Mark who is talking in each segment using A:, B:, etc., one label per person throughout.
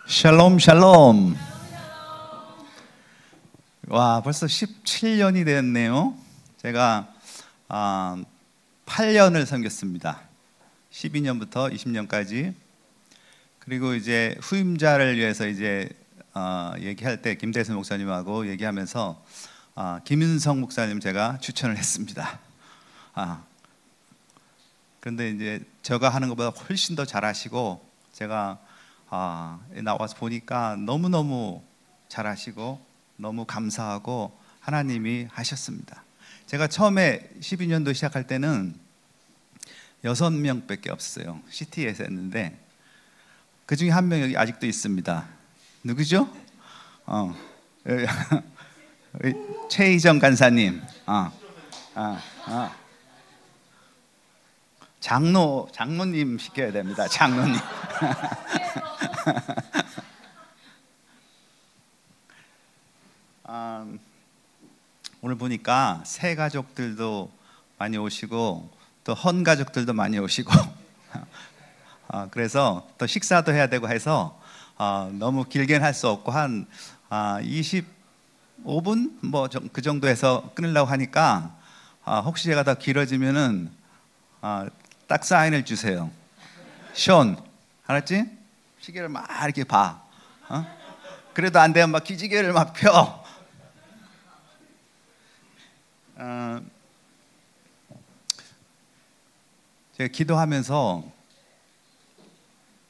A: 샬롬 샬롬. 와, 벌써 17년이 됐네요. 제가 8년을 섬겼습니다. 12년부터 20년까지. 그리고 이제 후임자를 위해서 이제 얘기할 때 김대순 목사님하고 얘기하면서 김윤성 목사님 제가 추천을 했습니다. 그런데 이제 제가 하는 것보다 훨씬 더 잘하시고, 제가 나와서 보니까 너무너무 잘하시고 너무 감사하고 하나님이 하셨습니다. 제가 처음에 12년도 시작할 때는 6명밖에 없어요. CT에서 했는데 그 중에 한 명이 여기 아직도 있습니다. 누구죠? 최희정 간사님. 장로님 시켜야 됩니다. 장로님. 오늘 보니까 새 가족들도 많이 오시고 또 헌 가족들도 많이 오시고 그래서 또 식사도 해야 되고 해서 너무 길게는 할 수 없고 한 25분 뭐 그 정도에서 끊으려고 하니까 혹시 제가 더 길어지면은 딱 사인을 주세요. 션, 알았지? 시계를 막 이렇게 봐. 그래도 안 되면 막 기지개를 막 펴. 제가 기도하면서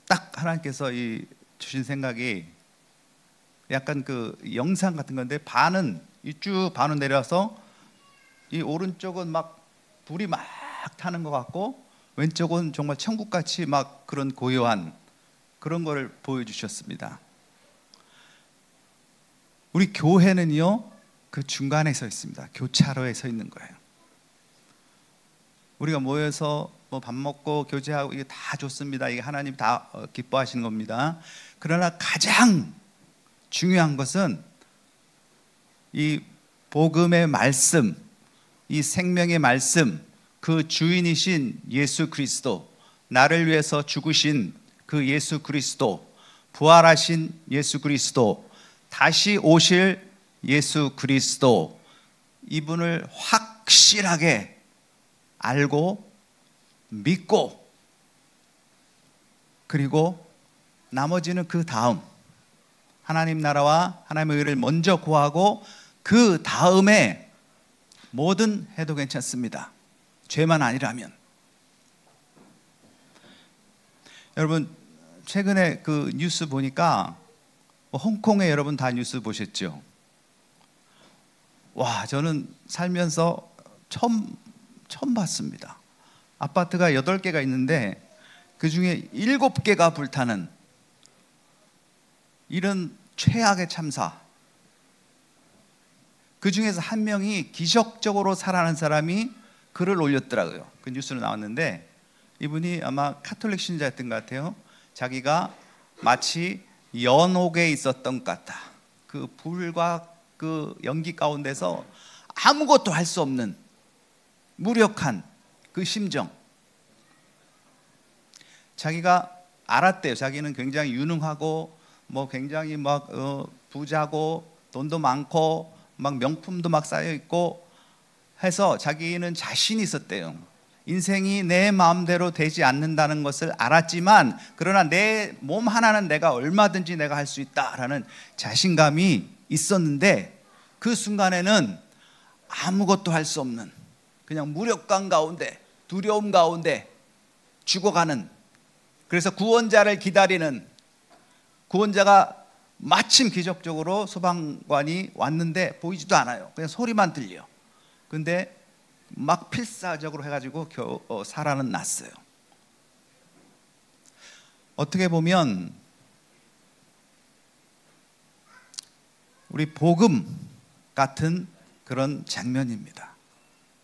A: 딱 하나님께서 주신 생각이 약간 그 영상 같은 건데, 반은 쭉 반은 내려서 이 오른쪽은 막 불이 막 타는 것 같고 왼쪽은 정말 천국같이 막 그런 고요한 그런 거를 보여주셨습니다. 우리 교회는요, 그 중간에 서 있습니다. 교차로에 서 있는 거예요. 우리가 모여서 뭐 밥 먹고 교제하고 이게 다 좋습니다. 이게 하나님 다 기뻐하시는 겁니다. 그러나 가장 중요한 것은 이 복음의 말씀, 이 생명의 말씀, 그 주인이신 예수 그리스도, 나를 위해서 죽으신 그 예수 그리스도, 부활하신 예수 그리스도, 다시 오실 예수 그리스도, 이분을 확실하게 알고 믿고, 그리고 나머지는 그 다음 하나님 나라와 하나님의 의를 먼저 구하고 그 다음에 뭐든 해도 괜찮습니다. 죄만 아니라면. 여러분, 최근에 그 뉴스 보니까 홍콩에 여러분 다 뉴스 보셨죠? 와, 저는 살면서 처음 봤습니다. 아파트가 8개가 있는데 그 중에 7개가 불타는 이런 최악의 참사. 그 중에서 한 명이 기적적으로 살아난 사람이 글을 올렸더라고요. 그 뉴스로 나왔는데 이분이 아마 카톨릭 신자였던 것 같아요. 자기가 마치 연옥에 있었던 것 같다. 그 불과 그 연기 가운데서 아무것도 할 수 없는 무력한 그 심정. 자기가 알았대요. 자기는 굉장히 유능하고 뭐 굉장히 막 부자고 돈도 많고 막 명품도 막 쌓여 있고 해서 자기는 자신이 있었대요. 인생이 내 마음대로 되지 않는다는 것을 알았지만, 그러나 내 몸 하나는 내가 얼마든지 내가 할 수 있다라는 자신감이 있었는데, 그 순간에는 아무것도 할 수 없는 그냥 무력감 가운데, 두려움 가운데 죽어가는, 그래서 구원자를 기다리는, 구원자가 마침 기적적으로 소방관이 왔는데 보이지도 않아요. 그냥 소리만 들려. 근데 막 필사적으로 해가지고 살아는 났어요. 어떻게 보면 우리 복음 같은 그런 장면입니다.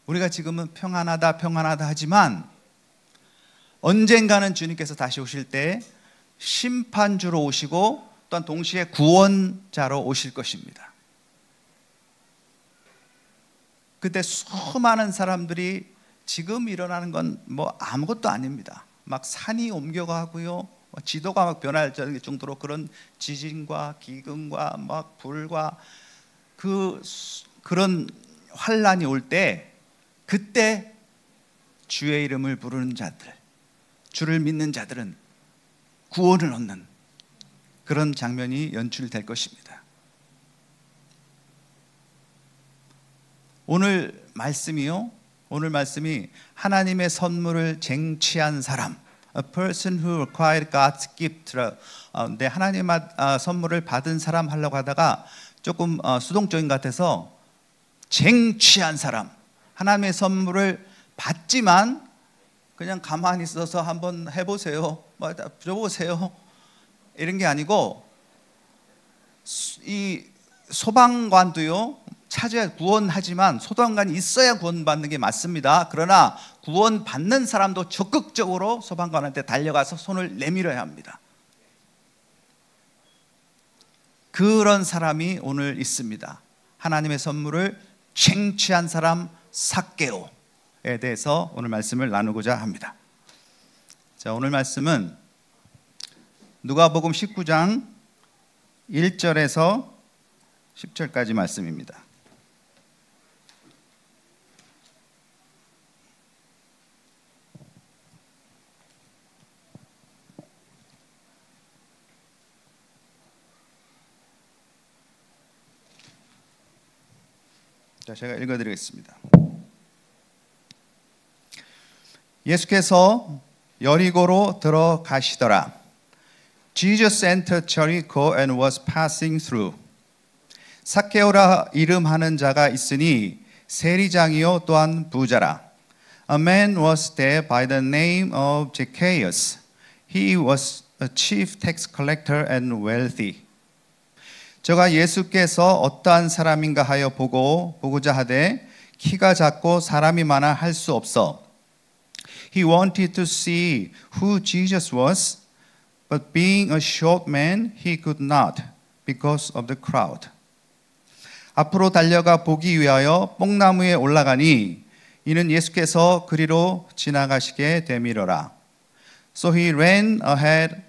A: 우리가 지금은 평안하다 하지만 언젠가는 주님께서 다시 오실 때 심판주로 오시고 또한 동시에 구원자로 오실 것입니다. 그때 수많은 사람들이 지금 일어나는 건 뭐 아무것도 아닙니다. 막 산이 옮겨가고요, 지도가 막 변할 정도로 그런 지진과 기근과 막 불과 그런 환란이 올 때, 그때 주의 이름을 부르는 자들, 주를 믿는 자들은 구원을 얻는 그런 장면이 연출될 것입니다. 오늘 말씀이 하나님의 선물을 쟁취한 사람, a person who acquired God's gift. 네, 하나님의 선물을 받은 사람 하려고 하다가 조금 수동적인 것 같아서 쟁취한 사람, 하나님의 선물을 받지만 그냥 가만히 있어서 한번 해보세요, 줘보세요, 이런 게 아니고, 이 소방관도요, 찾아야 구원하지만 소방관이 있어야 구원받는 게 맞습니다. 그러나 구원받는 사람도 적극적으로 소방관한테 달려가서 손을 내밀어야 합니다. 그런 사람이 오늘 있습니다. 하나님의 선물을 쟁취한 사람, 삭개오에 대해서 오늘 말씀을 나누고자 합니다. 자, 오늘 말씀은 누가복음 19장 1절에서 10절까지 말씀입니다. 자, 제가 읽어드리겠습니다. 예수께서 여리고로 들어가시더라. Jesus entered Jericho and was passing through. 삭개오라 이름하는 자가 있으니 세리장이요 또한 부자라. A man was there by the name of Zacchaeus. He was a chief tax collector and wealthy. 저가 예수께서 어떠한 사람인가 하여 보고자 하되 키가 작고 사람이 많아 할 수 없어. He wanted to see who Jesus was, but being a short man, he could not because of the crowd. 앞으로 달려가 보기 위하여 뽕나무에 올라가니 이는 예수께서 그리로 지나가시게 되밀어라. So he ran ahead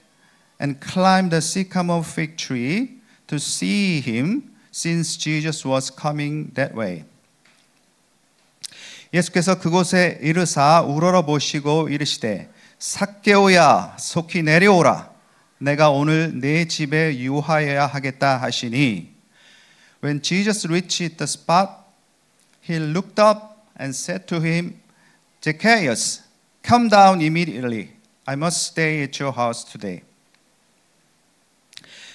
A: and climbed the sycamore fig tree to see him, since Jesus was coming that way. 예수께서 그곳에 이르사 우러러 보시고 이르시되 삭개오야 속히 내려오라. 내가 오늘 네 집에 유하여야 하겠다 하시니. When Jesus reached the spot, he looked up and said to him, Zacchaeus, come down immediately. I must stay at your house today.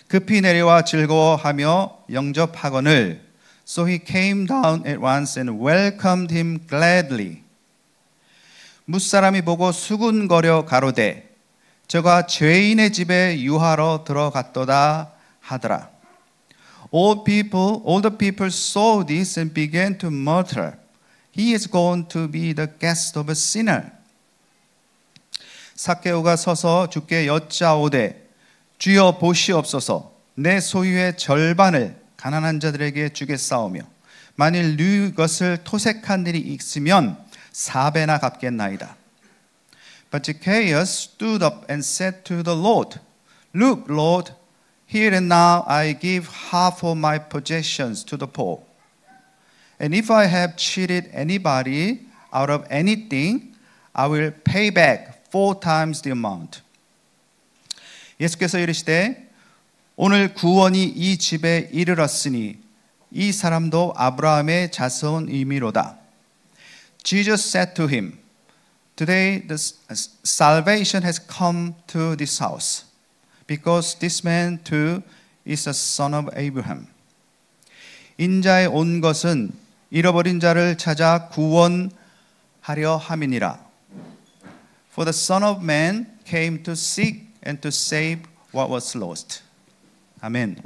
A: 급히 내려와 즐거워하며 영접하거늘. So he came down at once and welcomed him gladly. 뭇사람이 보고 수군거려 가로되 저가 죄인의 집에 유하러 들어갔도다 하더라. All the people saw this and began to mutter, He is going to be the guest of a sinner. 삭개오가 서서 주께 여짜오되 주여 보시옵소서. 내 소유의 절반을 가난한 자들에게 주겠사오며 만일 네 것을 토색한 일이 있으면 4배나 갚겠나이다. But Zacchaeus stood up and said to the Lord, Look, Lord, here and now I give half of my possessions to the poor. And if I have cheated anybody out of anything, I will pay back 4 times the amount. 예수께서 이르시되 오늘 구원이 이 집에 이르렀으니 이 사람도 아브라함의 자손이미로다. Jesus said to him, Today the salvation has come to this house, because this man too is a son of Abraham. 인자에 온 것은 잃어버린 자를 찾아 구원하려 함이니라. For the Son of Man came to seek and to save what was lost. 아멘.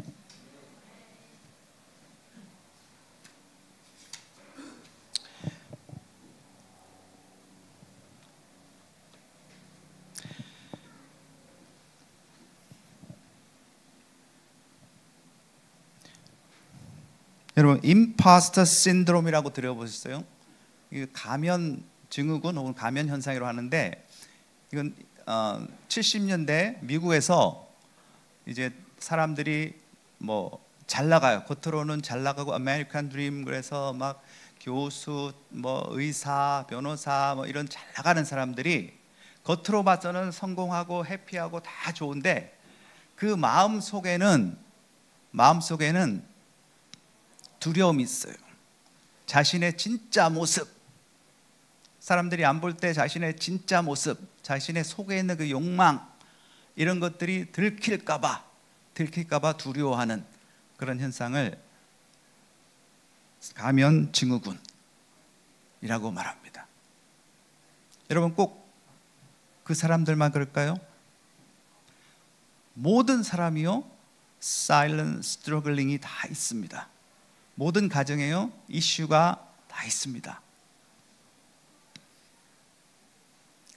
A: 여러분, 임파스터 신드롬이라고 들어보셨어요? 이거 가면 증후군 혹은 가면 현상이라고 하는데 이건 70년대 미국에서 이제 사람들이 뭐 잘 나가요. 겉으로는 잘 나가고 아메리칸 드림, 그래서 막 교수, 뭐 의사, 변호사 뭐 이런 잘 나가는 사람들이 겉으로 봐서는 성공하고 해피하고 다 좋은데 그 마음 속에는 두려움이 있어요. 자신의 진짜 모습, 사람들이 안 볼 때 자신의 진짜 모습, 자신의 속에 있는 그 욕망, 이런 것들이 들킬까 봐 두려워하는 그런 현상을 가면 증후군이라고 말합니다. 여러분, 꼭 그 사람들만 그럴까요? 모든 사람이요 silent struggling이 다 있습니다. 모든 가정에요 이슈가 다 있습니다.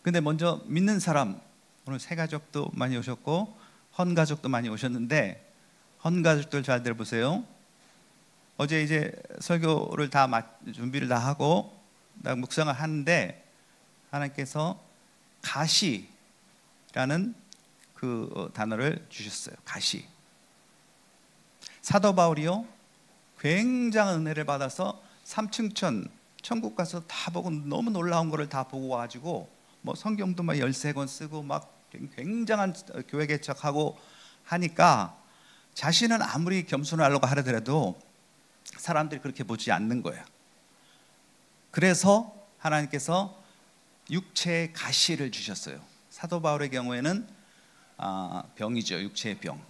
A: 근데 먼저 믿는 사람, 오늘 새 가족도 많이 오셨고 헌 가족도 많이 오셨는데, 헌 가족들 잘 들어보세요. 어제 이제 설교를 다 준비를 다 하고 묵상을 하는데 하나님께서 가시라는 그 단어를 주셨어요. 가시. 사도 바울이요 굉장한 은혜를 받아서 삼층천 천국 가서 다 보고 너무 놀라운 거를 다 보고 와가지고 뭐 성경도 막 13권 쓰고 막 굉장한 교회 개척하고 하니까 자신은 아무리 겸손하려고 하더라도 사람들이 그렇게 보지 않는 거예요. 그래서 하나님께서 육체의 가시를 주셨어요. 사도 바울의 경우에는 병이죠. 육체의 병.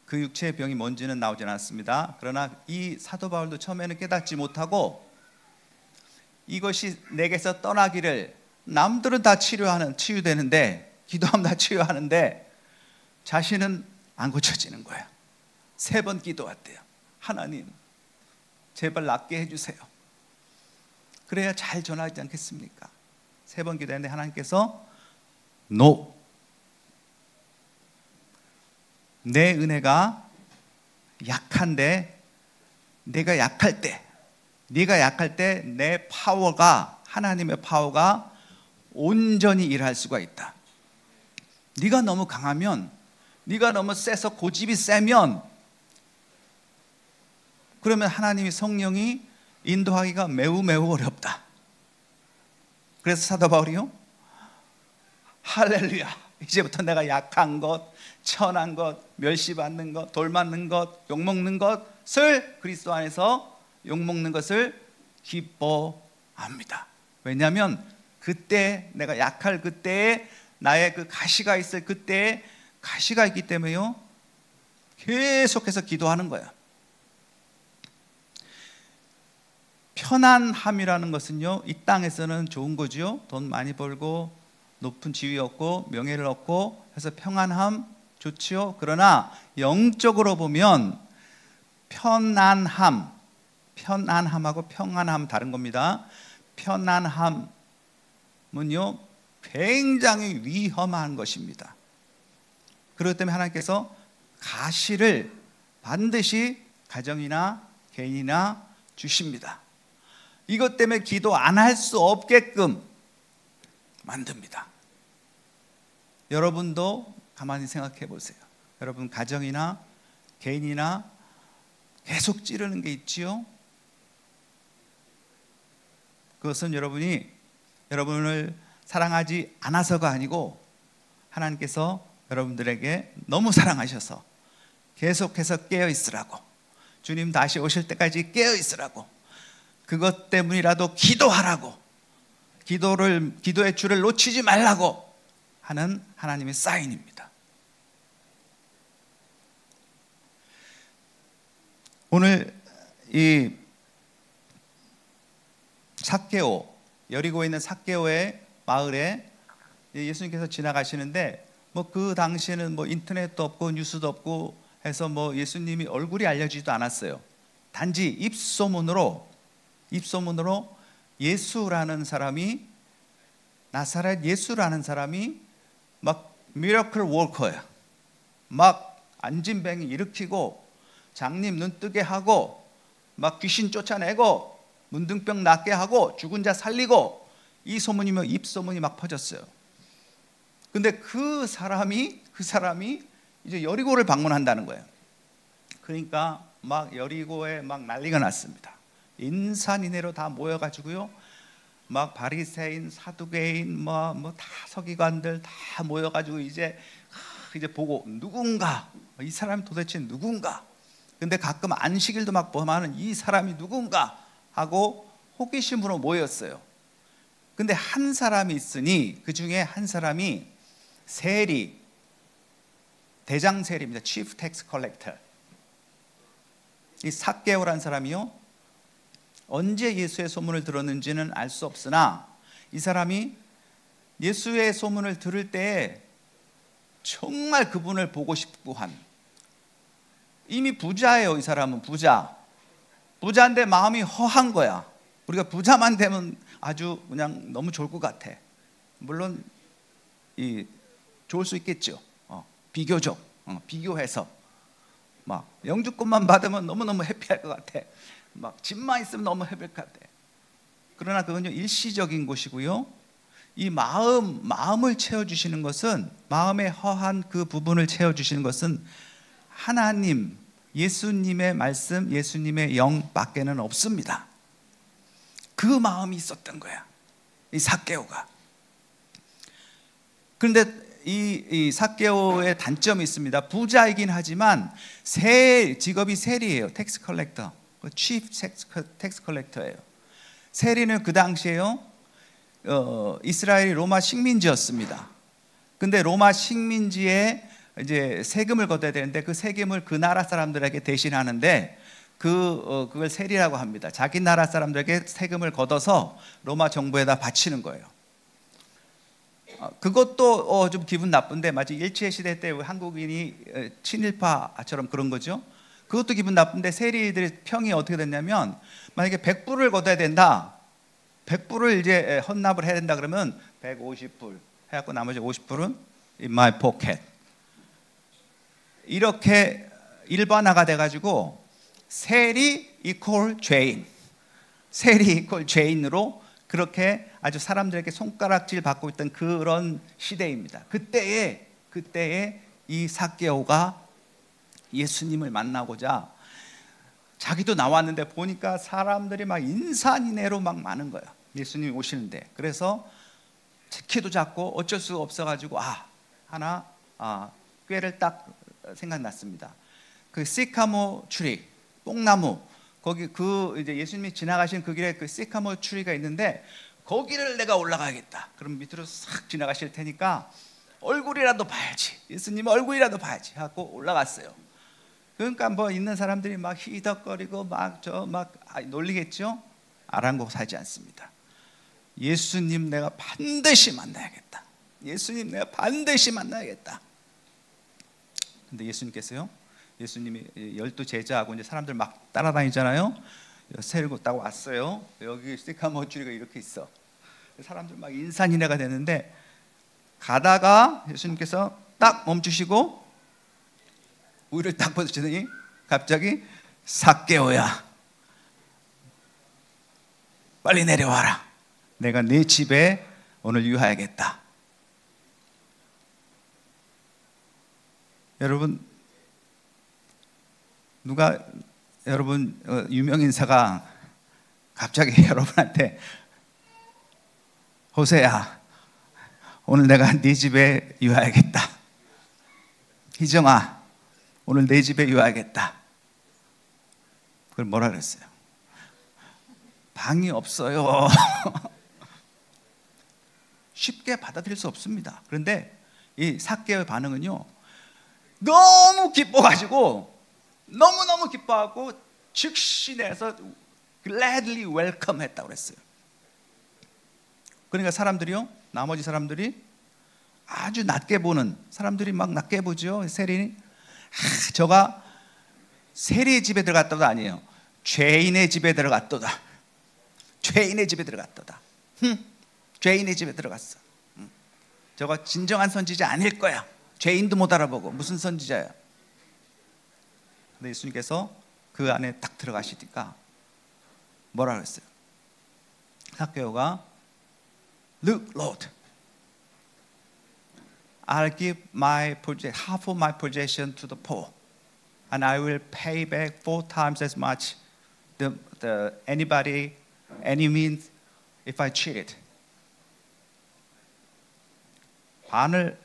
A: 그 육체의 병이 뭔지는 나오지 않았습니다. 그러나 이 사도 바울도 처음에는 깨닫지 못하고 이것이 내게서 떠나기를, 남들은 다 치유되는데, 기도하면 다 치유하는데 자신은 안 고쳐지는 거야. 3번 기도했대요. 하나님 제발 낫게 해주세요. 그래야 잘 전하지 않겠습니까? 3번 기도했는데 하나님께서 NO, 내 은혜가 약한데, 내가 약할 때, 네가 약할 때 내 파워가, 하나님의 파워가 온전히 일할 수가 있다. 네가 너무 강하면, 네가 너무 세서 고집이 세면, 그러면 하나님의 성령이 인도하기가 매우 어렵다. 그래서 사도 바울이요 할렐루야, 이제부터 내가 약한 것, 천한 것, 멸시받는 것, 돌맞는 것, 욕먹는 것을 그리스도 안에서 욕먹는 것을 기뻐합니다. 왜냐하면 그때 내가 약할 그때에 나의 그 가시가 있을 그때에 가시가 있기 때문에요 계속해서 기도하는 거야. 편안함이라는 것은요 이 땅에서는 좋은 거죠. 돈 많이 벌고 높은 지위 얻고 명예를 얻고 해서 평안함 좋지요. 그러나 영적으로 보면 편안함하고 평안함 다른 겁니다. 편안함은요 굉장히 위험한 것입니다. 그렇기 때문에 하나님께서 가시를 반드시 가정이나 개인이나 주십니다. 이것 때문에 기도 안 할 수 없게끔 만듭니다. 여러분도 가만히 생각해 보세요. 여러분 가정이나 개인이나 계속 찌르는 게 있지요. 그것은 여러분이 여러분을 사랑하지 않아서가 아니고 하나님께서 여러분들에게 너무 사랑하셔서 계속해서 깨어 있으라고, 주님 다시 오실 때까지 깨어 있으라고, 그것 때문이라도 기도하라고, 기도의 줄을 놓치지 말라고 하는 하나님의 사인입니다. 오늘 이 삭개오, 여리고에 있는 삭개오의 마을에 예수님께서 지나가시는데 뭐 그 당시에는 뭐 인터넷도 없고 뉴스도 없고 해서 뭐 예수님이 얼굴이 알려지지도 않았어요. 단지 입소문으로 예수라는 사람이, 나사렛 예수라는 사람이 막 미러클 워커야. 막 안진뱅이 일으키고 장님 눈 뜨게 하고 막 귀신 쫓아내고 문둥병 낫게 하고 죽은 자 살리고, 이 소문이며 입소문이 막 퍼졌어요. 근데 그 사람이 이제 여리고를 방문한다는 거예요. 그러니까 막 여리고에 막 난리가 났습니다. 인산인해로 다 모여가지고요, 막 바리새인, 사두개인, 뭐 다 서기관들 다 모여가지고 이제 보고 누군가, 이 사람이 도대체 누군가. 근데 가끔 안식일도 막 범하는 이 사람이 누군가 하고 호기심으로 모였어요. 근데 한 사람이 있으니 그 중에 한 사람이 세리, 대장 세리입니다. Chief Tax Collector. 이 삭개오라는 사람이요, 언제 예수의 소문을 들었는지는 알 수 없으나 이 사람이 예수의 소문을 들을 때에 정말 그분을 보고 싶고 한, 이미 부자예요. 이 사람은 부자인데 마음이 허한 거야. 우리가 부자만 되면 아주 그냥 너무 좋을 것 같아. 물론 좋을 수 있겠죠. 비교적 비교해서 막 영주권만 받으면 너무너무 해피할 것 같아. 막 집만 있으면 너무 해피할 것 같아. 그러나 그건요, 일시적인 것이고요, 이 마음을 채워주시는 것은, 마음의 허한 그 부분을 채워주시는 것은 하나님, 예수님의 말씀, 예수님의 영밖에는 없습니다. 그 마음이 있었던 거야, 이 삭개오가. 그런데 이 삭개오의 단점이 있습니다. 부자이긴 하지만 직업이 세리예요. 텍스 컬렉터, 치프 텍스 컬렉터예요. 세리는 그 당시에요, 이스라엘이 로마 식민지였습니다. 근데 로마 식민지에 이제 세금을 걷어야 되는데 그 세금을 그 나라 사람들에게 대신하는데 그걸 세리라고 합니다. 자기 나라 사람들에게 세금을 걷어서 로마 정부에다 바치는 거예요. 그것도 좀 기분 나쁜데, 마치 일제 시대 때 한국인이 친일파처럼 그런 거죠. 그것도 기분 나쁜데, 세리들의 평이 어떻게 됐냐면, 만약에 100불을 걷어야 된다, 100불을 이제 헌납을 해야 된다 그러면 150불 해갖고 나머지 50불은 in my pocket, 이렇게 일반화가 돼가지고 세리 이퀄 죄인, 세리 이퀄 죄인으로 그렇게 아주 사람들에게 손가락질 받고 있던 그런 시대입니다. 그때에 이 삭개오가 예수님을 만나고자 자기도 나왔는데 보니까 사람들이 막 인산인해로 막 많은 거예요. 예수님이 오시는데. 그래서 키도 작고 어쩔 수가 없어가지고 하나 꾀를 딱 생각났습니다. 그 시카모 추리, 뽕나무, 거기 이제 예수님이 지나가신 그 길에 그 시카모 추리가 있는데 거기를 내가 올라가야겠다. 그럼 밑으로 싹 지나가실 테니까 얼굴이라도 봐야지, 예수님 얼굴이라도 봐야지 하고 올라갔어요. 그러니까 뭐 있는 사람들이 막 히덕거리고 막 놀리겠죠. 아랑곳하지 않습니다. 예수님 내가 반드시 만나야겠다. 예수님 내가 반드시 만나야겠다. 근데 예수님께서요, 예수님이 12 제자하고 이제 사람들 막 따라다니잖아요. 세리고 딱 왔어요. 여기 시카모 추리가 이렇게 있어. 사람들 막 인산인해가 되는데, 가다가 예수님께서 딱 멈추시고 우유를 딱 벗으시더니 갑자기 삭개오야, 빨리 내려와라. 내가 네 집에 오늘 유하야겠다. 여러분, 여러분 유명인사가 갑자기 여러분한테 호세야, 오늘 내가 네 집에 유하야겠다. 희정아, 오늘 내 집에 유하야겠다. 그걸 뭐라 그랬어요? 방이 없어요. 쉽게 받아들일 수 없습니다. 그런데 이 삭개오의 반응은요, 너무 기뻐가지고, 너무너무 기뻐하고 즉시 내서 gladly welcome 했다고 그랬어요. 그러니까 사람들이요, 나머지 사람들이 아주 낮게 보는 사람들이 막 낮게 보죠. 세리니, 저가 세리의 집에 들어갔다도 아니에요. 죄인의 집에 들어갔도다. 죄인의 집에 들어갔도다. 죄인의 집에 들어갔어. 저거 진정한 선지자 아닐 거야. 죄인도 못 알아보고 무슨 선지자야. 근데 예수님께서 그 안에 딱 들어가시니까 뭐라 그랬어요? 삭개오가 Look, Lord, I'll give half of my possession to the poor, and I will pay back 4 times as much any means if I cheat it. 반을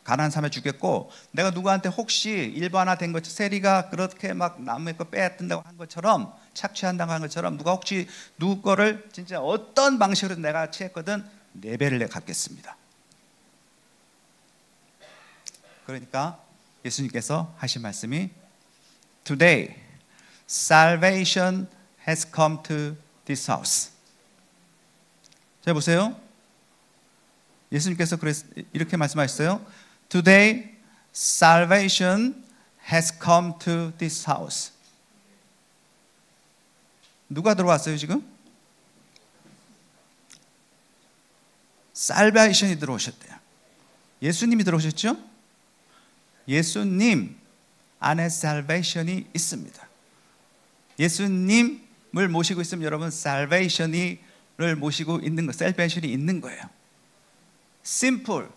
A: 가난한 사람에 주겠고, 내가 누구한테 혹시 일반화된 것, 세리가 그렇게 막 남의 거 빼앗는다고 한 것처럼, 착취한다고 한 것처럼 누가 혹시 누구 거를 진짜 어떤 방식으로 내가 취했거든 4배를 내가 갚겠습니다. 그러니까 예수님께서 하신 말씀이 Today salvation has come to this house. 자 보세요. 예수님께서 이렇게 말씀하셨어요. Today salvation has come to this house. 누가 들어왔어요 지금? 살베이션이 들어오셨대요. 예수님이 들어오셨죠? 예수님 안에 살베이션이 있습니다. 예수님을 모시고 있으면 여러분 살베이션을 모시고 있는 거, 살베이션이 있는 거예요. Simple.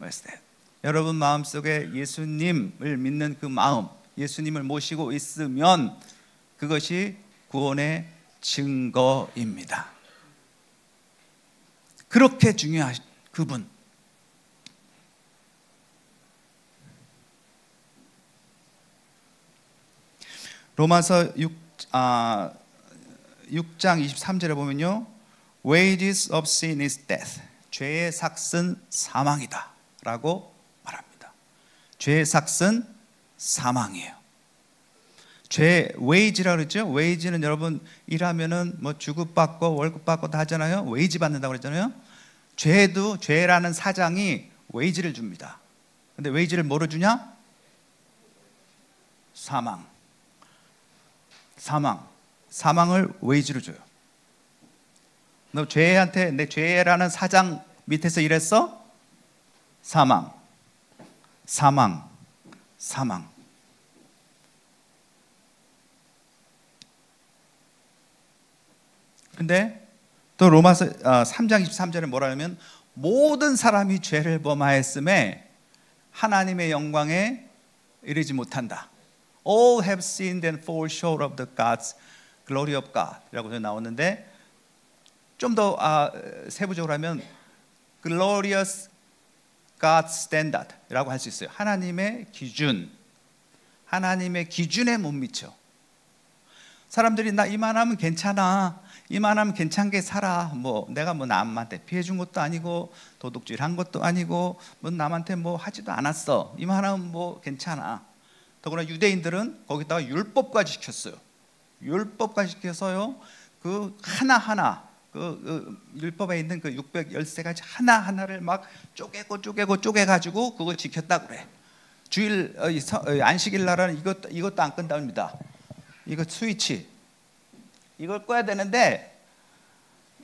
A: What's that? 여러분 마음속에 예수님을 믿는 그 마음, 예수님을 모시고 있으면 그것이 구원의 증거입니다. 그렇게 중요한 그분. 로마서 6장 23절에 보면요, Wages of sin is death. 죄의 삭은 사망이다 라고 말합니다. 죄의 삭은 사망이에요. 죄 웨이지라 그랬죠. 웨이지는 여러분 일하면은 뭐 주급받고 월급받고 다 하잖아요. 웨이지 받는다고 그랬잖아요. 죄라는 사장이 웨이지를 줍니다. 근데 웨이지를 뭐로 주냐? 사망을 웨이지로 줘요. 너 죄한테 내 죄라는 사장 밑에서 일했어? 사망. 근데 또 로마서 3장 23절에 뭐라 하면 모든 사람이 죄를 범하였음에 하나님의 영광에 이르지 못한다. All have sinned and fall short of the God's glory of God 라고 나오는데, 좀 더 세부적으로 하면 glorious God's standard 라고 할 수 있어요. 하나님의 기준에 못 미쳐. 사람들이 나 이만하면 괜찮아, 이만하면 괜찮게 살아, 뭐 내가 뭐 남한테 피해 준 것도 아니고 도둑질 한 것도 아니고 뭐 남한테 뭐 하지도 않았어, 이만하면 뭐 괜찮아. 더구나 유대인들은 거기다가 율법까지 시켰어요. 율법까지 시켜서요, 그 하나하나 그 율법에 있는 그 613가지 하나하나를 막 쪼개가지고 그걸 지켰다고 그래. 주일 안식일 날은 이것도 안 끈답니다. 이거 스위치 이걸 꺼야 되는데,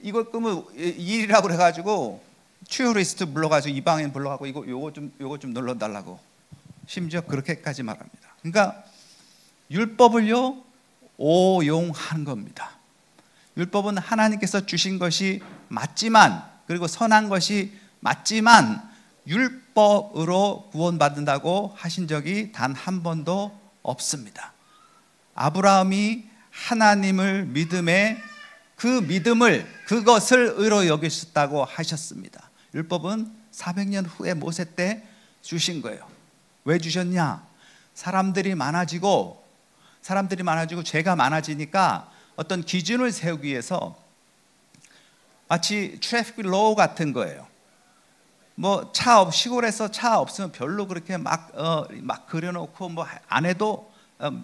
A: 이걸 끄면 일이라고 그래가지고 튜어리스트 불러가지고 이방인 불러가고 요거 좀 눌러달라고, 심지어 그렇게까지 말합니다. 그러니까 율법을요 오용한 겁니다. 율법은 하나님께서 주신 것이 맞지만, 그리고 선한 것이 맞지만 율법으로 구원받는다고 하신 적이 단 한 번도 없습니다. 아브라함이 하나님을 믿음에 그것을 의로 여기셨다고 하셨습니다. 율법은 400년 후에 모세 때 주신 거예요. 왜 주셨냐? 사람들이 많아지고 죄가 많아지니까 어떤 기준을 세우기 위해서, 마치 트래픽 로우 같은 거예요. 뭐 시골에서 차 없으면 별로 그렇게 막 그려놓고 뭐 안 해도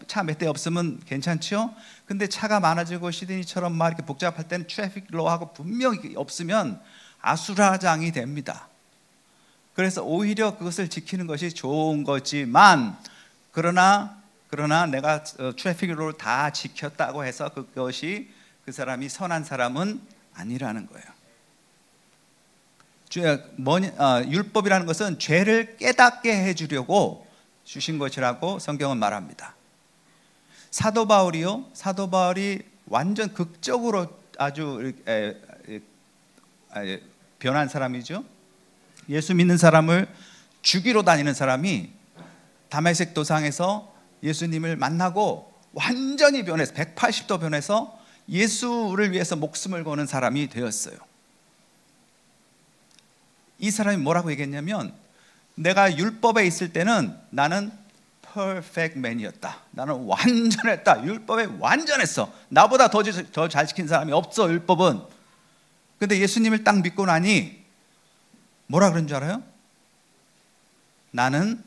A: 차 몇 대 없으면 괜찮죠? 근데 차가 많아지고 시드니처럼 막 이렇게 복잡할 때는 트래픽 로우하고 분명히 없으면 아수라장이 됩니다. 그래서 오히려 그것을 지키는 것이 좋은 거지만, 그러나 내가 트래픽 로우를 다 지켰다고 해서 그것이 그 사람이 선한 사람은 아니라는 거예요. 율법이라는 것은 죄를 깨닫게 해주려고 주신 것이라고 성경은 말합니다. 사도 바울이 완전 극적으로 아주 변한 사람이죠. 예수 믿는 사람을 죽이러 다니는 사람이 다메섹 도상에서 예수님을 만나고 완전히 변해서 180도 변해서 예수를 위해서 목숨을 거는 사람이 되었어요. 이 사람이 뭐라고 얘기했냐면, 내가 율법에 있을 때는 나는 perfect man이었다. 나는 완전했다. 율법에 완전했어. 나보다 더 잘 지킨 사람이 없어, 율법은. 근데 예수님을 딱 믿고 나니 뭐라 그런 줄 알아요? 나는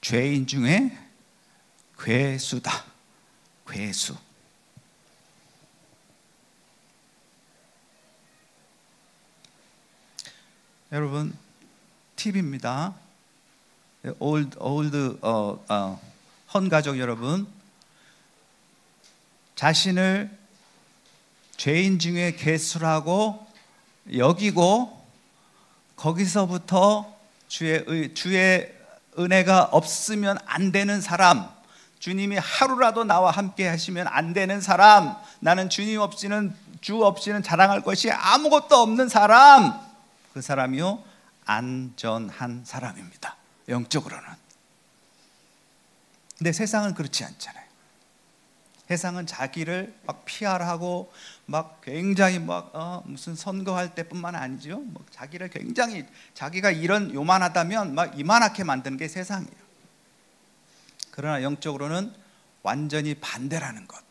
A: 죄인 중에 괴수다. 괴수. 여러분, 팁입니다. 헌가족 여러분, 자신을 죄인 중에 괴수라고 여기고 거기서부터 주의 은혜가 없으면 안 되는 사람, 주님이 하루라도 나와 함께 하시면 안 되는 사람, 나는 주님 없이는, 주 없이는 자랑할 것이 아무것도 없는 사람, 그 사람이요 안전한 사람입니다, 영적으로는. 근데 세상은 그렇지 않잖아요. 세상은 자기를 막 PR하고 막 굉장히 막 무슨 선거할 때뿐만 아니죠. 뭐 자기를 굉장히, 자기가 이런 요만하다면 막 이만하게 만드는 게 세상이에요. 그러나 영적으로는 완전히 반대라는 것.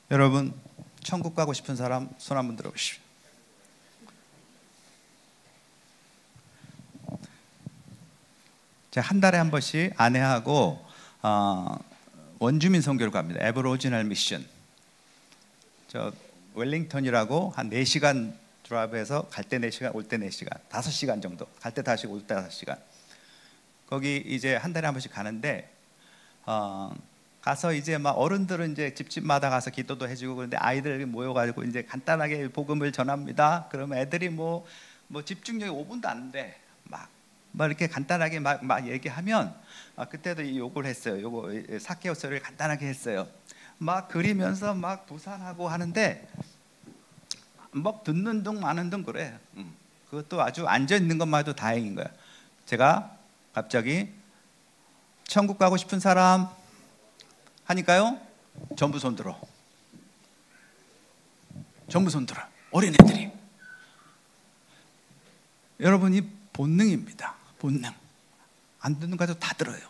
A: 여러분, 천국 가고 싶은 사람 손 한번 들어보십시오. 제가 한 달에 한 번씩 아내하고 원주민 선교를 갑니다. 에버로지널 미션. 저 웰링턴이라고 한 4시간 드라이브해서 갈 때 4시간, 올 때 4시간, 5시간 정도. 갈 때 다시, 올 때 5시간. 거기 이제 한 달에 한 번씩 가는데 가서 이제 막 어른들은 이제 집집마다 가서 기도도 해주고 그런데 아이들 모여가지고 이제 간단하게 복음을 전합니다. 그러면 애들이 뭐 집중력이 5분도 안 돼. 막 이렇게 간단하게 막 얘기하면 그때도 이 욕을 했어요. 요거 사케오스를 간단하게 했어요. 막 그리면서 막 부산하고 하는데 막 듣는 둥 마는 둥 그래. 그것도 아주 앉아 있는 것만 해도 다행인 거야. 제가 갑자기 천국 가고 싶은 사람 하니까요, 전부 손 들어. 전부 손 들어. 어린애들이. 여러분이 본능입니다. 본능. 안 듣는 것도 다 들어요.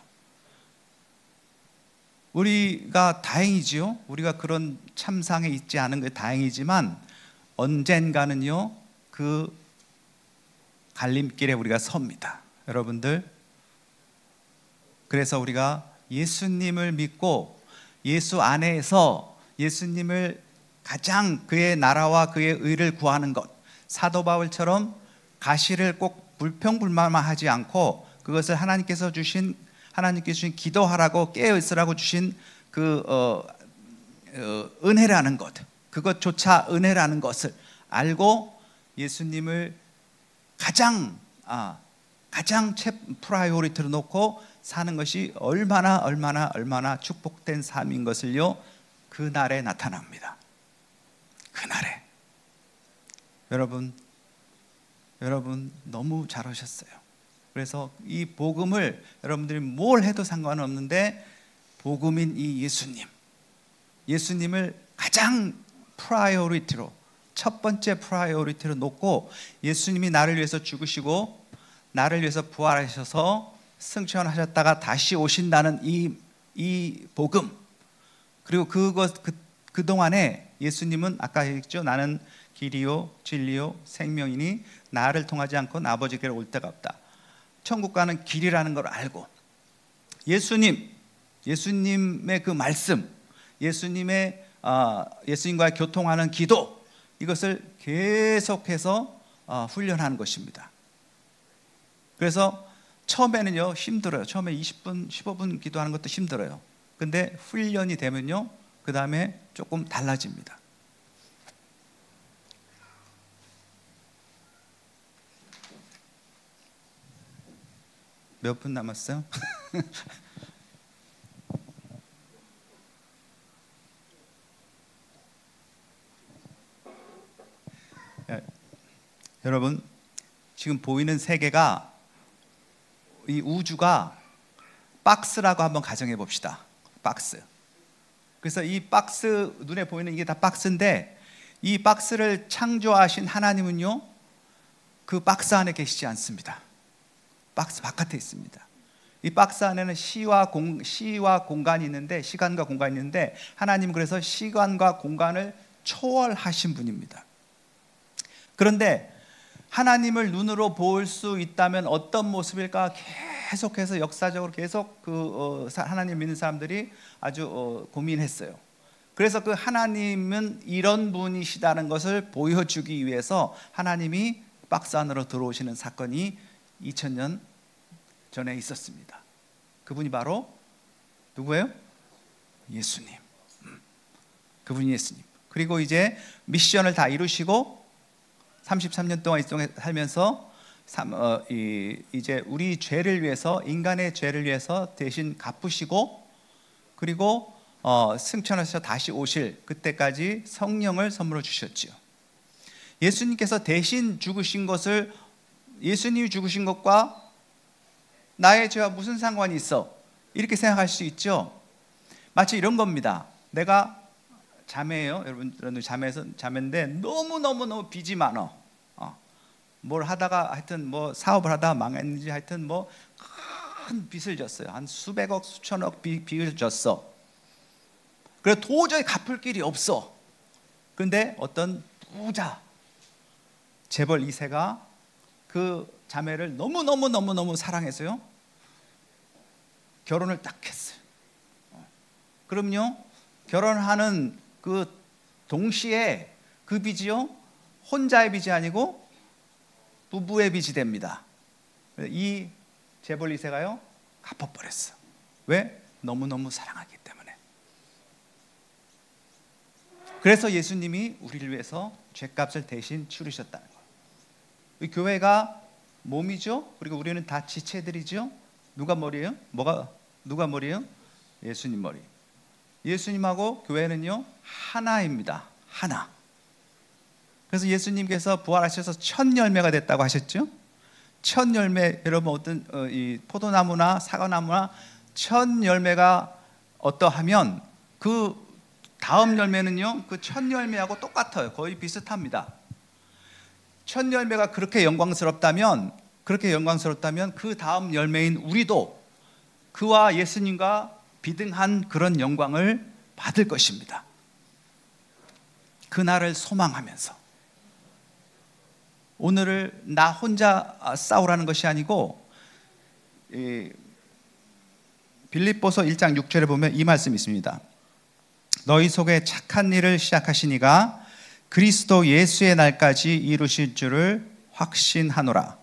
A: 우리가 다행이지요. 우리가 그런 참상에 있지 않은 게 다행이지만 언젠가는요, 그 갈림길에 우리가 섭니다. 여러분들, 그래서 우리가 예수님을 믿고 예수 안에서 예수님을 가장 그의 나라와 그의 의를 구하는 것, 사도 바울처럼 가시를 꼭 불평불만하지 않고 그것을 하나님께서 주신 기도하라고 깨어 있으라고 주신 그 은혜라는 것, 그것조차 은혜라는 것을 알고 예수님을 가장 프라이오리티로 놓고 사는 것이 얼마나 축복된 삶인 것을요, 그날에 나타납니다. 그날에. 여러분 너무 잘하셨어요. 그래서 이 복음을 여러분들이 뭘 해도 상관없는데 복음인 이 예수님을 가장 프라이오리티로, 첫 번째 프라이오리티로 놓고 예수님이 나를 위해서 죽으시고 나를 위해서 부활하셔서 승천하셨다가 다시 오신다는 이 복음, 그리고 그동안에 예수님은 아까 했죠. 나는 길이요 진리요 생명이니 나를 통하지 않고는 아버지께로 올 데가 없다. 천국 가는 길이라는 걸 알고 예수님의 그 말씀, 예수님과의 교통하는 기도, 이것을 계속해서 훈련하는 것입니다. 그래서 처음에는요 힘들어요. 처음에 20분, 15분 기도하는 것도 힘들어요. 근데 훈련이 되면요, 그 다음에 조금 달라집니다. 몇 분 남았어요? 여러분, 지금 보이는 세계가, 이 우주가 박스라고 한번 가정해 봅시다. 박스. 그래서 이 박스, 눈에 보이는 이게 다 박스인데, 이 박스를 창조하신 하나님은요, 그 박스 안에 계시지 않습니다. 박스 바깥에 있습니다. 이 박스 안에는 시와 공간이 있는데, 시간과 공간이 있는데, 하나님은 그래서 시간과 공간을 초월하신 분입니다. 그런데 하나님을 눈으로 볼 수 있다면 어떤 모습일까? 계속해서 역사적으로 계속 하나님 믿는 사람들이 아주 고민했어요. 그래서 그 하나님은 이런 분이시다는 것을 보여주기 위해서 하나님이 박스 안으로 들어오시는 사건이 2000년 전에 있었습니다. 그분이 바로 누구예요? 예수님. 그분이 예수님. 그리고 이제 미션을 다 이루시고 33년 동안 이 땅에 살면서 이제 우리 죄를 위해서, 인간의 죄를 위해서 대신 갚으시고, 그리고 승천하셔서 다시 오실 그때까지 성령을 선물로 주셨죠. 예수님께서 대신 죽으신 것을, 예수님이 죽으신 것과 나의 죄와 무슨 상관이 있어? 이렇게 생각할 수 있죠. 마치 이런 겁니다. 내가 자매예요. 여러분 자매인데 너무 빚이 많아. 뭘 하다가 하여튼 뭐 사업을 하다가 망했는지 하여튼 뭐 큰 빚을 졌어요. 한 수백억 수천억 빚을 졌어. 그래서 도저히 갚을 길이 없어. 그런데 어떤 부자 재벌 2세가 그 자매를 너무 사랑해서요, 결혼을 딱 했어요. 그럼요, 결혼하는 그 동시에 그 빚이요, 혼자의 빚이 아니고 부부의 빚이 됩니다. 이 재벌 2세가요 갚아버렸어. 왜? 너무너무 사랑하기 때문에. 그래서 예수님이 우리를 위해서 죄값을 대신 치르셨다는 거예요. 이 교회가 몸이죠. 그리고 우리는 다 지체들이죠. 누가 머리예요? 누가 머리예요? 예수님 머리. 예수님하고 교회는요 하나입니다. 하나. 그래서 예수님께서 부활하셔서 첫 열매가 됐다고 하셨죠. 첫 열매, 여러분 어떤 이 포도나무나 사과나무나 첫 열매가 어떠하면 그 다음 열매는요 그 첫 열매하고 똑같아요. 거의 비슷합니다. 첫 열매가 그렇게 영광스럽다면 그 다음 열매인 우리도 그와 예수님과 비등한 그런 영광을 받을 것입니다. 그날을 소망하면서 오늘을 나 혼자 싸우라는 것이 아니고, 빌립보서 1장 6절에 보면 이 말씀이 있습니다. 너희 속에 착한 일을 시작하시니가 그리스도 예수의 날까지 이루실 줄을 확신하노라.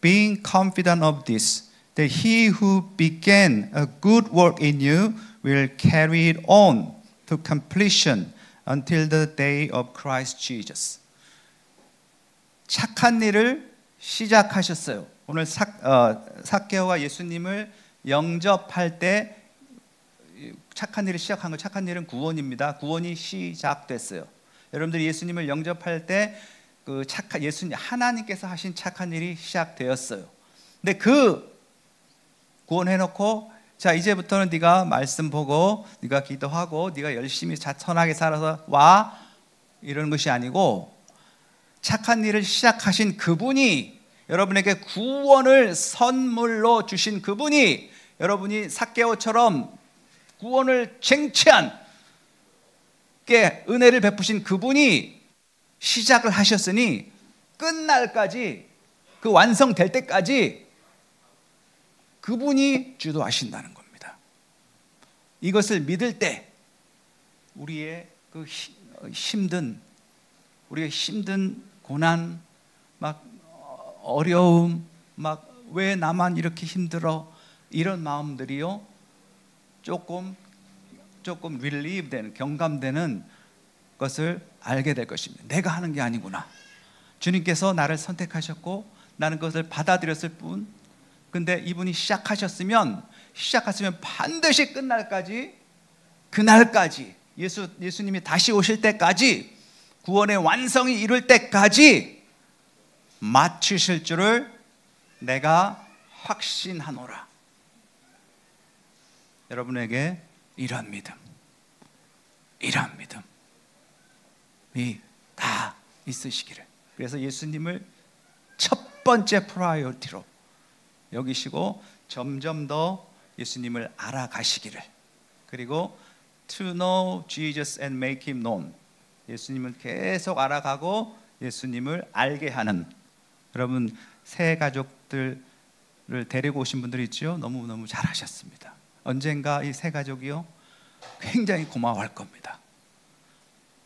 A: Being confident of this, that he who began a good work in you will carry it on to completion until the day of Christ Jesus. 착한 일을 시작하셨어요. 오늘 삭개오가 예수님을 영접할 때 착한 일을 시작한 거, 착한 일은 구원입니다. 구원이 시작됐어요. 여러분들이 예수님을 영접할 때 그 예수님 하나님께서 하신 착한 일이 시작되었어요. 근데 그 구원해놓고 자 이제부터는 네가 말씀 보고 네가 기도하고 네가 열심히 선하게 살아서 와, 이러는 것이 아니고, 착한 일을 시작하신 그분이, 여러분에게 구원을 선물로 주신 그분이, 여러분이 삭개오처럼 구원을 쟁취한 게 은혜를 베푸신 그분이 시작을 하셨으니 끝날까지, 그 완성될 때까지 그분이 주도하신다는 겁니다. 이것을 믿을 때 우리의 그 우리의 힘든 고난, 막 어려움, 막 왜 나만 이렇게 힘들어, 이런 마음들이요 조금 relieve 되는, 경감되는 것을 알게 될 것입니다. 내가 하는 게 아니구나. 주님께서 나를 선택하셨고 나는 그것을 받아들였을 뿐. 근데 이분이 시작하셨으면 반드시 끝날까지, 그날까지, 예수님이 다시 오실 때까지, 구원의 완성이 이룰 때까지 마치실 줄을 내가 확신하노라. 여러분에게 이러한 믿음이 다 있으시기를. 그래서 예수님을 첫 번째 프라이어티로 여기시고 점점 더 예수님을 알아가시기를, 그리고 to know Jesus and make him known, 예수님을 계속 알아가고 예수님을 알게 하는, 여러분 새 가족들을 데리고 오신 분들이 있죠. 너무너무 잘하셨습니다. 언젠가 이 새 가족이요 굉장히 고마워할 겁니다.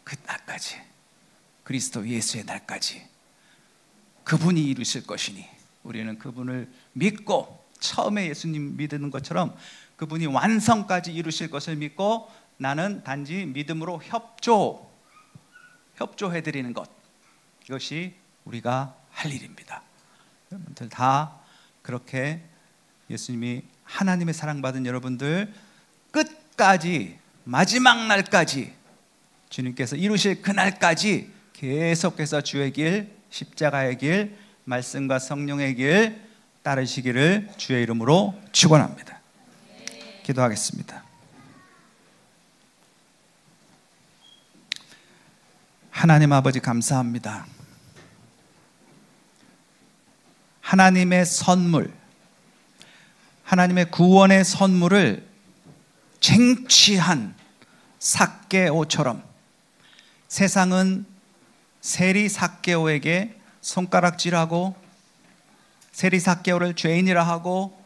A: 그 날까지, 그리스도 예수의 날까지 그분이 이루실 것이니 우리는 그분을 믿고, 처음에 예수님 믿는 것처럼 그분이 완성까지 이루실 것을 믿고 나는 단지 믿음으로 협조해드리는 것, 이것이 우리가 할 일입니다. 여러분들 다 그렇게 예수님이 하나님의 사랑받은 여러분들 끝까지, 마지막 날까지, 주님께서 이루실 그날까지 계속해서 주의 길, 십자가의 길, 말씀과 성령의 길 따르시기를 주의 이름으로 축원합니다. 기도하겠습니다. 하나님 아버지 감사합니다. 하나님의 선물, 하나님의 구원의 선물을 쟁취한 삭개오처럼 세상은 세리 삭개오에게 손가락질하고 세리 삭개오를 죄인이라 하고,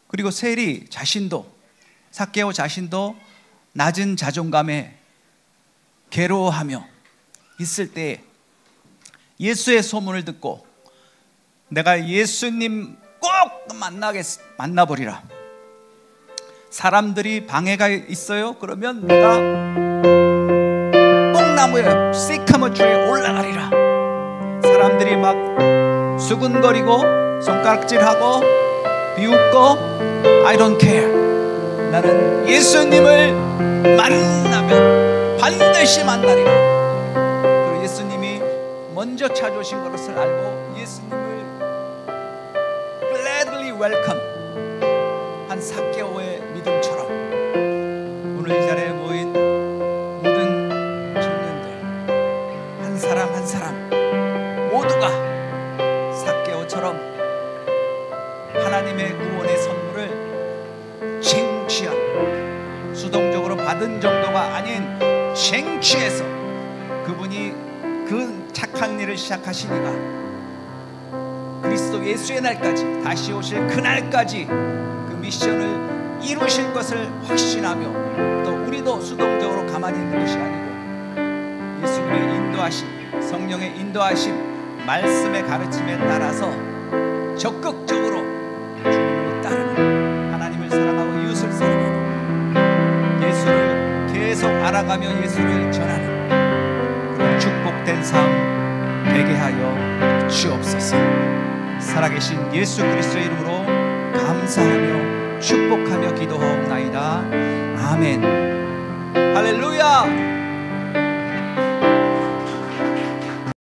A: 그리고 세리 자신도, 삭개오 자신도 낮은 자존감에 괴로워하며 있을 때 예수의 소문을 듣고 내가 예수님 꼭 만나버리라. 사람들이 방해가 있어요? 그러면 내가 뽕나무에 시카모 줄에 올라가리라. 사람들이 막 수군거리고 손가락질하고 비웃고 I don't care. 나는 예수님을 만나면 반드시 만나리라. 그리고 예수님이 먼저 찾아오신 것을 알고 예수님을 gladly welcome 한 삭개오의 믿음처럼 오늘 이 자리에 모인 모든 청년들 한 사람 한 사람 모두가 삭개오처럼 하나님의 구원의 선물을 쟁취한, 수동적으로 받은 정도가 아닌 쟁취해서 그분이 그 착한 일을 시작하시니까 그리스도 예수의 날까지, 다시 오실 그날까지 그 미션을 이루실 것을 확신하며, 또 우리도 수동적으로 가만히 있는 것이 아니고 예수님의 인도하심, 성령의 인도하심, 말씀의 가르침에 따라서 적극적으로 주님을 따르는, 하나님을 사랑하고 이웃을 사랑하고 예수를 계속 알아가며 예수를 전하는 그런 축복된 삶 되게 하여 주옵소서. 살아계신 예수 그리스도의 이름으로 감사하며 축복하며 기도하옵나이다. 아멘. 할렐루야.